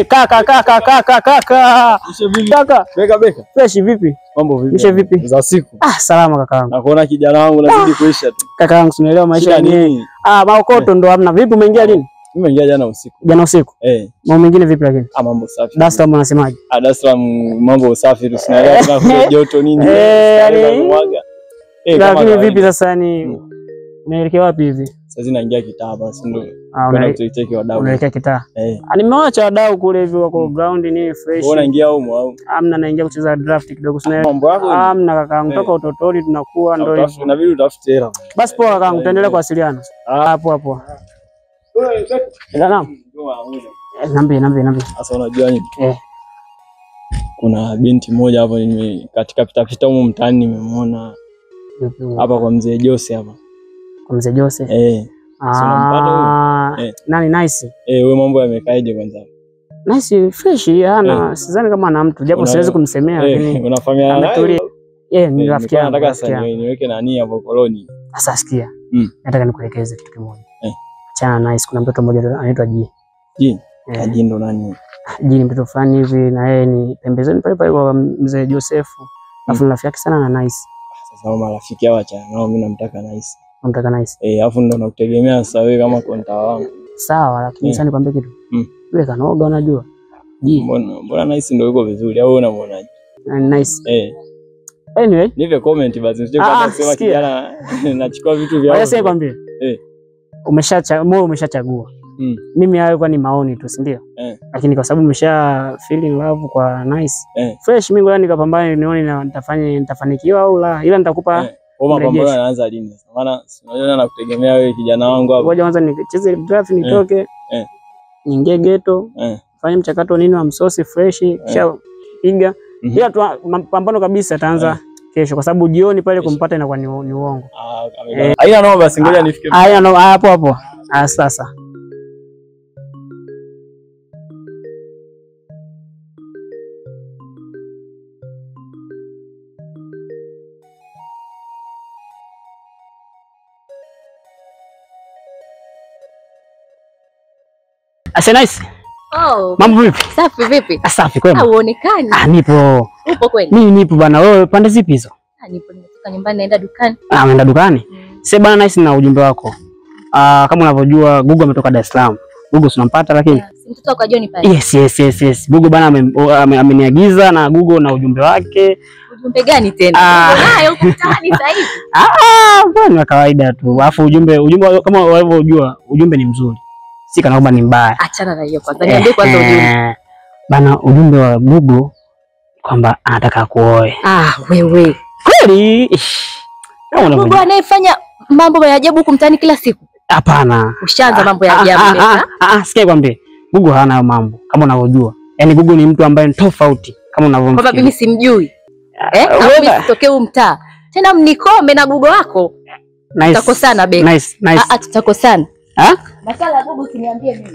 Kaka. Beka. Fresh vipi? Mambo vipi? Mishe vipi? Za siku. Salama kaka wangu. Nakuona kijana wangu unazidi kuisha tu. Kaka wangu tunaelewa maisha yenyewe. Maokoto ndo hamna. Vipi umeingia lini? Nimeingia jana usiku. Jana usiku? Mambo mengine vipi lakini? Mambo safi. Dar es Salaam unasemaje? Dar es Salaam mambo safi tu, tunaelewa kuna joto nini. Lakini vipi sasa yani unaelekea wapi hivi? Sasa naingia kitaa basi ndo. Unaelekea wadau. Unaelekea kitaa. Nimewacha wadau kule hivi wako ground ni fresh. Unaingia huko au? Hamna, naingia kucheza draft kidogo sana. Mambo yako? Hamna kaka, kutoka utotoni tunakuwa ndio hivyo. Inabidi utafute hela. Basi poa kaka, tutaendelea kuwasiliana. Hapo. Naam. Niambie. Sasa unajua nini? Kuna binti moja hapo katika pitapita huko mtaani nimemwona. Hapa kwa mzee Jose hapa. Kwa mzee Jose? Nani Nice? Wewe mambo yamekaje kwanza? Nice fresh ana sidhani kama ana mtu japo siwezi kumsemea lakini unafanya naye. Ni rafiki yangu. Nataka sasa niweke nani hapo koloni. Sasa sikia. Nataka nikuelekeze kitu kimoja. Achana Nice, kuna mtoto mmoja anaitwa G. G ndo nani? G ni mtoto fulani hivi na yeye ni pembezoni pale kwa mzee Joseph. Alafu rafiki yake sana na Nice. Sasa marafiki hawa acha nao, mimi namtaka Nice. Unamtaka Nice? Alafu ndo nakutegemea sasa wewe kama konta wangu. Sawa, lakini sasa nikwambie kitu. Yule kanoga unajua. Mbona Nice ndo yuko vizuri au unamwonaje? Nice. Anyway, nipe comment basi usije kwa kusema kijana nachukua vitu vyao. Sasa nikwambie. Umeshachagua. Mimi hayo kwa ni maoni tu, si ndio? Lakini kwa sababu umesha feel in love kwa Nice. Fresh mimi ngoja nikapambane nione nitafanikiwa au la. Ila nitakupa mapambano yanaanza lini? Maana unajua nakutegemea wewe kijana wangu hapo. Ngoja kwanza nicheze draft nitoke. Niingie ghetto. Fanye mchakato nini wa msosi fresh kisha piga. Ila tu mapambano kabisa taanza kesho kwa sababu jioni pale kumpata inakuwa ni uongo. Haina noma basi ngoja nifike. Haina noma hapo. Sasa. Nice. Mambo vipi? Safi vipi? Safi kwema. Hauonekani. Nipo. Upo kweli? Mimi nipo bwana. Wewe pande zipi hizo? Nipo nimetoka nyumbani naenda dukani. Unaenda dukani? Sasa bwana Nice na ujumbe wako. Kama unavyojua Google ametoka Dar es Salaam. Google unampata lakini mtoto wako John pale. Yes. Google bwana ameniagiza na Google na ujumbe wake. Ujumbe gani tena? Hayo ukutani sasa hivi. Bwana kawaida tu. Alafu ujumbe kama unavyojua ujumbe ni mzuri. Si kana kwamba ni mbaya. Achana na hiyo kwanza. Niambie kwanza ujumbe. Bana ujumbe wa Google kwamba anataka kuoe. Wewe. Kweli? Google anayefanya mambo ya ajabu kumtani kila siku. Hapana. Ushaanza mambo ya ajabu sasa. Sikia kwambie. Google hana mambo kama unavyojua. Yaani Google ni mtu ambaye ni tofauti kama unavyomfikiria. Kwamba mimi simjui. Mimi sitokee mtaa. Tena mnikome na Google wako. Nice. Tutakosana bega. Nice. Tutakosana. Masala ya Google usiniambie mimi.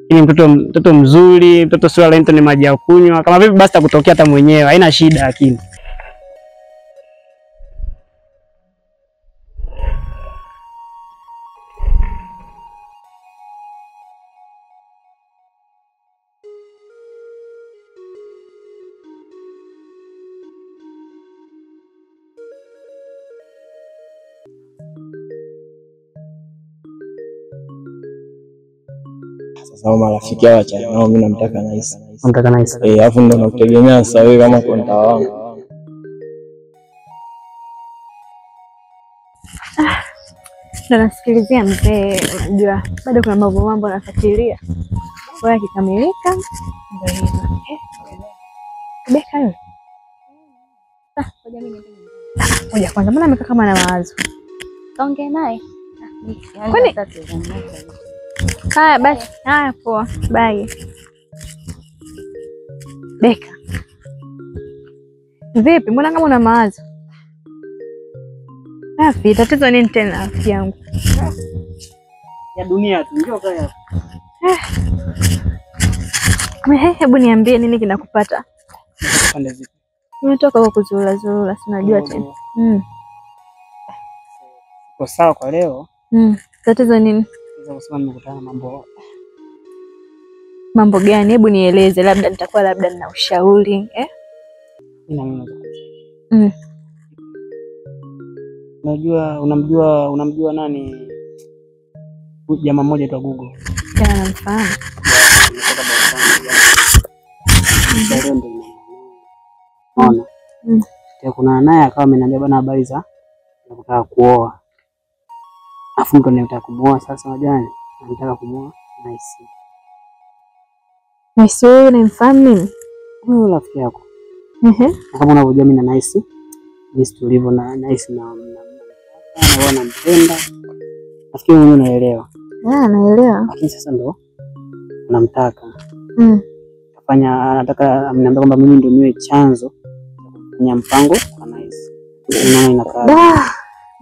Ni mtoto mzuri, mtoto sio lento ni maji ya kunywa. Kama vipi basi takutokea hata mwenyewe, haina shida lakini. Sasa marafiki hawa acha nao, mimi namtaka Nice. Namtaka Nice. Alafu ndo nakutegemea sasa wewe kama konta wangu. Nasikilizia mzee, unajua bado kuna mambo nafuatilia. Bora kikamilika ndio hivyo. Beka yule. Ngoja kwanza, mbona amekaa kama na mawazo? Kaongea naye. Kwani? Haya basi, poa. Bye. Beka. Vipi? Mbona kama una mawazo? Safi, tatizo nini tena rafiki yangu? Ya dunia tu, njoo kaa hapa. Hebu niambie nini kinakupata? Pande zipi? Nimetoka huko kuzurura, si unajua tena. Kwa sawa kwa leo. Tatizo nini? Sasa kusema nimekutana Mambo gani? Hebu nieleze, labda nitakuwa labda nina ushauri mimi Unajua unamjua nani? Jamaa mmoja tu Google. Namfahamu. Ona. Kuna naye akawa ameniambia bana habari za kutaka kuoa. Afu mtu anataka kumuoa sasa unajua anataka kumuoa Nice. Nice wewe unamfahamu mimi? Wewe rafiki yako. Kama unavyojua mimi na Nice. Jinsi tulivyo na Nice na nampenda. Nafikiri wewe unaelewa. Naelewa. Lakini sasa ndo unamtaka. Anataka ameniambia kwamba mimi ndio niwe chanzo kufanya mpango kwa Nice. Unaona inakaa.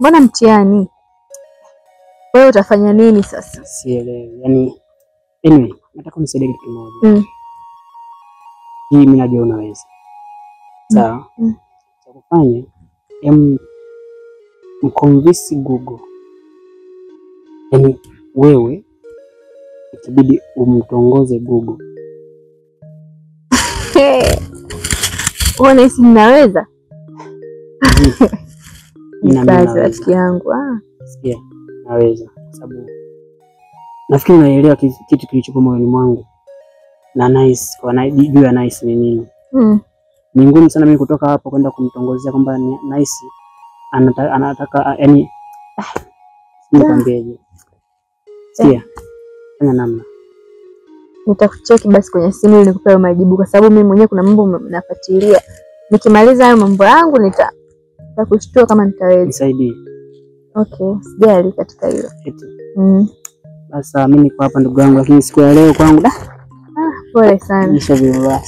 Mbona mtihani? Wewe utafanya nini sasa? Sielewi. Yaani anyway, nataka unisaidie kitu kimoja. Hii mimi najua unaweza. Sawa. Cha kufanya mconvince Google. Yaani wewe ikibidi umtongoze Google. Uone si ninaweza? Ninaweza rafiki yangu. Sikia, naweza kwa sababu nafikiri unaelewa kitu kilichopo moyoni mwangu. Na Nice kwa juu ya Nice ni nini? Ni ngumu sana mimi kutoka hapo kwenda kumtongozea kwamba Nice anataka yani nikwambieje. Sikia, fanya namna. Nitakucheki basi kwenye simu ili nikupe majibu kwa sababu mimi mwenyewe kuna mambo nafuatilia. Nikimaliza hayo mambo yangu nitakushtua kama nitaweza. Nisaidie. Okay, sijali katika hilo. Basi mimi niko hapa ndugu yangu lakini siku ya leo kwangu pole sana. Nisha vibaya.